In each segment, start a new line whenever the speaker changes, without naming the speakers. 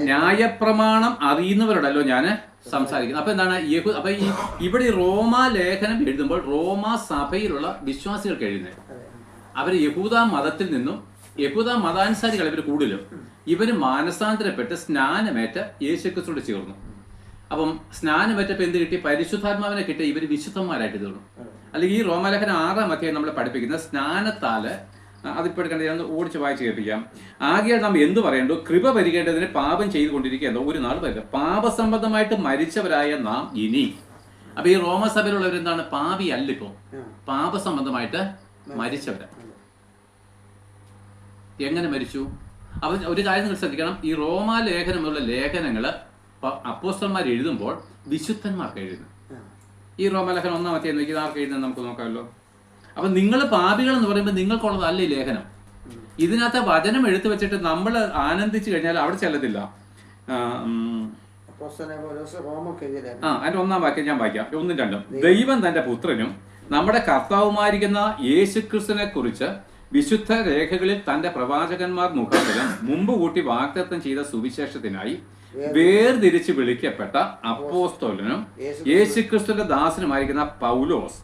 ന്യായപ്രമാണം അറിയുന്നവരോടല്ലോ ഞാൻ സംസാരിക്കുന്നത്. അപ്പൊ എന്താണ് അപ്പൊ ഇവിടെ ഈ റോമാ ലേഖനം എഴുതുമ്പോൾ റോമാ സഭയിലുള്ള വിശ്വാസികൾക്ക് എഴുതുന്നത്. അവർ യഹൂദ മതത്തിൽ നിന്നും യഹൂദ മതാനുസാരികൾ ഇവർ കൂടുതലും ഇവര് മാനസാന്തരപ്പെട്ട് സ്നാനമേറ്റ് യേശുക്രിസ്തുവോട് ചേർന്നു. അപ്പം സ്നാനമേറ്റപ്പോൾ എന്ത് കിട്ടി? പരിശുദ്ധാത്മാവിനെ കിട്ടി. ഇവർ വിശുദ്ധന്മാരായിട്ട് തീർന്നു. അല്ലെങ്കിൽ ഈ റോമാലേഖനം 6-ാം അധ്യായം നമ്മളെ പഠിപ്പിക്കുന്ന സ്നാനത്താല് അതിപ്പോൾ എടുക്കേണ്ടത് ഞാൻ ഓടിച്ച് വായിച്ച് കേൾപ്പിക്കാം. ആകയാൽ നാം എന്തു പറയണ്ടു? കൃപ പരികേണ്ടതിന് പാപം ചെയ്തുകൊണ്ടിരിക്കുക ഒരു നാൾ വരിക. പാപസംബന്ധമായിട്ട് മരിച്ചവരായ നാം ഇനി. അപ്പൊ ഈ റോമസഭയിലുള്ളവരെന്താണ്? പാപി അല്ല, ഇപ്പോ പാപസംബന്ധമായിട്ട് മരിച്ചവരാ. എങ്ങനെ മരിച്ചു? അപ്പൊ ഒരു കാര്യം നിങ്ങൾ ശ്രദ്ധിക്കണം. ഈ റോമാ ലേഖനമുള്ള ലേഖനങ്ങള് അപ്പോസ്തലന്മാർ എഴുതുമ്പോൾ വിശുദ്ധന്മാർക്ക് എഴുതുന്നു. ഈ റോമാലേഖനം 1-ാം അധ്യായം നോക്കിയത് ആർക്ക് എഴുതുന്നത് നമുക്ക് നോക്കാമല്ലോ. അപ്പൊ നിങ്ങൾ പാപികൾ എന്ന് പറയുമ്പോൾ നിങ്ങൾക്കുള്ളതല്ല ഈ ലേഖനം. ഇതിനകത്ത് വചനം എടുത്തു വെച്ചിട്ട് നമ്മൾ ആനന്ദിച്ചു കഴിഞ്ഞാൽ അവിടെ ചെല്ലത്തില്ല. അതിന്റെ 1-ാം വാക്യം ഞാൻ വായിക്കാം, 1-ഉം 2. ദൈവം തന്റെ പുത്രനും നമ്മുടെ കർത്താവുമായിരിക്കുന്ന യേശുക്രിസ്തുവിനെ കുറിച്ച് വിശുദ്ധ രേഖകളിൽ തന്റെ പ്രവാചകന്മാർ മുഖാന്തരം മുമ്പ് കൂട്ടി വാഗ്ദത്തം ചെയ്ത സുവിശേഷത്തിനായി വേർതിരിച്ച് വിളിക്കപ്പെട്ട അപ്പോസ്തലനും യേശുക്രിസ്തുവിന്റെ ദാസനുമായിരിക്കുന്ന പൗലോസ്,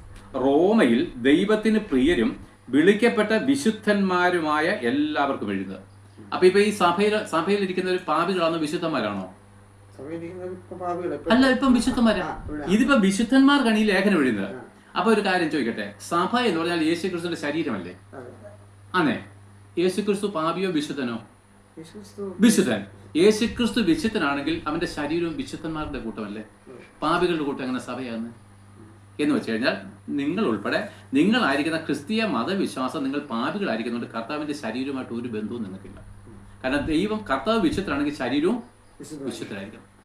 റോമയിൽ ദൈവത്തിന് പ്രിയരും വിളിക്കപ്പെട്ട വിശുദ്ധന്മാരുമായ എല്ലാവർക്കും എഴുതുന്നത്. അപ്പൊ ഇപ്പൊ ഈ സഭയിലിരിക്കുന്ന ഒരു പാപികളാണോ വിശുദ്ധന്മാരാണോ? അല്ല, ഇപ്പം വിശുദ്ധന്മാരാ. ഇതിപ്പോ വിശുദ്ധന്മാർക്കാണ് ഈ ലേഖനം എഴുതുന്നത്. അപ്പൊ ഒരു കാര്യം ചോദിക്കട്ടെ, സഭ എന്ന് പറഞ്ഞാൽ യേശുക്രിസ്തുവിന്റെ ശരീരമല്ലേ? അതെ. യേശുക്രിസ്തു പാപിയോ വിശുദ്ധനോ? വിശുദ്ധൻ. യേശുക്രിസ്തു വിശുദ്ധനാണെങ്കിൽ അവന്റെ ശരീരവും വിശുദ്ധന്മാരുടെ കൂട്ടമല്ലേ? പാപികളുടെ കൂട്ടം എങ്ങനെ സഭയാകുന്നത്? എന്ന് വെച്ച് കഴിഞ്ഞാൽ നിങ്ങൾ ഉൾപ്പെടെ നിങ്ങളായിരിക്കുന്ന ക്രിസ്തീയ മതവിശ്വാസം നിങ്ങൾ പാപികളായിരിക്കുന്നുണ്ട്. കർത്താവിന്റെ ശരീരവുമായിട്ട് ഒരു ബന്ധവും നിങ്ങൾക്കില്ല. കാരണം കർത്താവ് വിശുദ്ധനാണെങ്കിൽ ശരീരവും വിശുദ്ധരായിരിക്കണം.